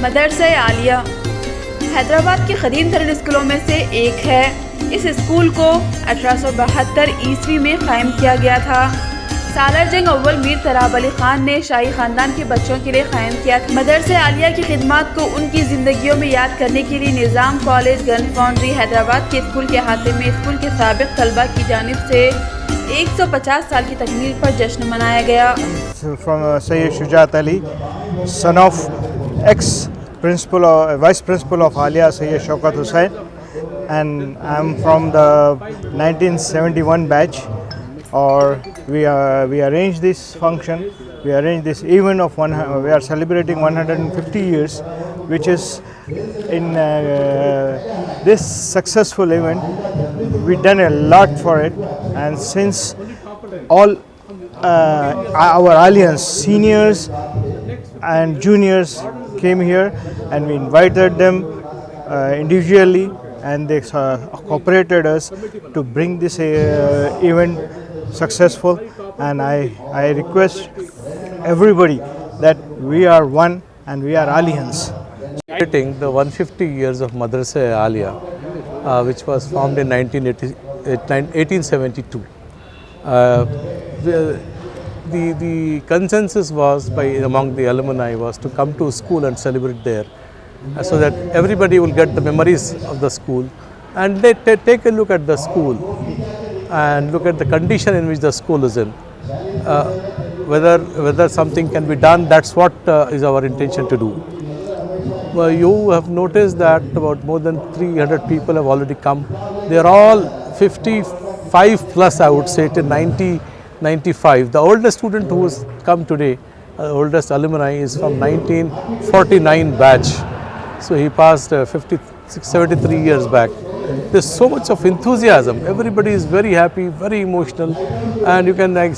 مدرسہ-I-Aliya حیدرآباد کے قدیم ترین اسکولوں میں سے ایک ہے۔ اس اسکول کو 1872 عیسوی میں قائم کیا گیا تھا۔ سالار جنگ اول میر طلباء علی خان نے شاہی خاندان کے بچوں کے لیے قائم کیا تھا۔ مدرسہ-I-Aliya کی خدمات کو ان کی زندگیوں میں یاد کرنے کے لیے نظام کالج گن فاؤنڈری حیدرآباد کے اسکول کے احاطے میں اسکول کے سابق طلباء کی جانب سے 150 سال کی تکمیل پر جشن منایا گیا۔ From Sayyid Shujaat Ali, son of ex-principal or vice principal of Aaliya, Sayyid Shaukat Hussain, and I'm from the 1971 batch. Or we arranged this function, we arranged this event of we are celebrating 150 years, which is in this successful event we done a lot for it, and since all our alliance seniors and juniors came here and we invited them individually, and they cooperated us to bring this event successful. And I request everybody that we are one and we are alliance. Celebrating the 150 years of Madrasa-I-Aliya, which was formed in 1872. The consensus was among the alumni was to come to school and celebrate there, so that everybody will get the memories of the school, and they take a look at the school and look at the condition in which the school is in. Whether something can be done, that's what is our intention to do. Well, you have noticed that about more than 300 people have already come. They are all 55 plus, I would say, to 95. The oldest student who has come today, the oldest alumni, is from 1949 batch. So he passed 73 years back. There's so much of enthusiasm. Everybody is very happy, very emotional, and you can, like,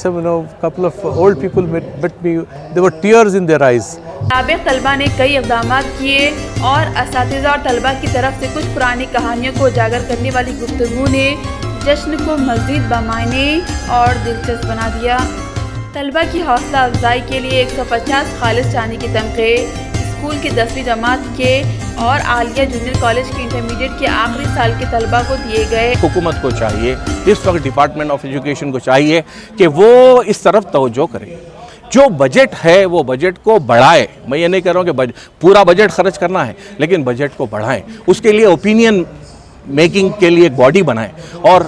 couple of old people met me. There were tears in their eyes. سابق طلباء نے کئی اقدامات کیے اور اساتذہ اور طلباء کی طرف سے کچھ پرانی کہانیوں کو اجاگر کرنے والی گفتگو نے جشن کو مزید بامعنی اور دلچسپ بنا دیا۔ طلباء کی حوصلہ افزائی کے لیے 150 خالص چاندی کے تمغے اسکول کی 10ویں جماعت کے اور عالیہ جونیئر کالج کے انٹرمیڈیٹ کے آخری سال کے طلباء کو دیے گئے۔ حکومت کو چاہیے، اس وقت ڈپارٹمنٹ آف ایجوکیشن کو چاہیے کہ وہ اس طرف توجہ کرے، جو بجٹ ہے وہ بجٹ کو بڑھائے۔ میں یہ نہیں کہہ رہا ہوں کہ پورا بجٹ خرچ کرنا ہے، لیکن بجٹ کو بڑھائیں۔ اس کے لیے اوپینین میکنگ کے لیے ایک باڈی بنائیں، اور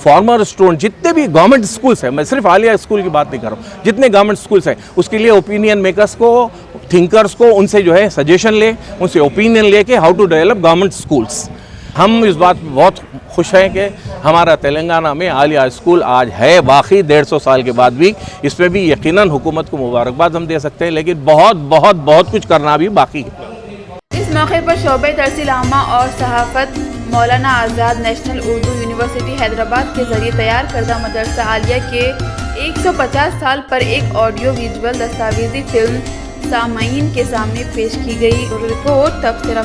فارمر اسٹوڈنٹ جتنے بھی گورنمنٹ اسکولس ہیں، میں صرف عالیہ اسکول کی بات نہیں کر رہا ہوں، جتنے گورنمنٹ اسکولس ہیں اس کے لیے اوپینین میکرس کو، تھنکرس کو، ان سے جو ہے سجیشن لے، ان سے اوپینین لے کے how to develop government schools. ہم اس بات پہ بہت خوش ہیں کہ ہمارا تلنگانہ میں عالیہ اسکول آج ہے باقی 150 سال کے بعد بھی۔ اس پہ بھی یقیناً حکومت کو مبارکباد ہم دے سکتے ہیں، لیکن بہت کچھ کرنا بھی باقی ہے۔ اس موقع پر شعبہ ترسیل عامہ اور صحافت مولانا آزاد نیشنل اردو یونیورسٹی حیدرآباد کے ذریعے تیار کردہ مدرسہ-I-Aliya کے 150 سال پر ایک آڈیو ویژول دستاویزی فلم سامعین کے سامنے پیش کی گئی۔ رپورٹ تبصرہ۔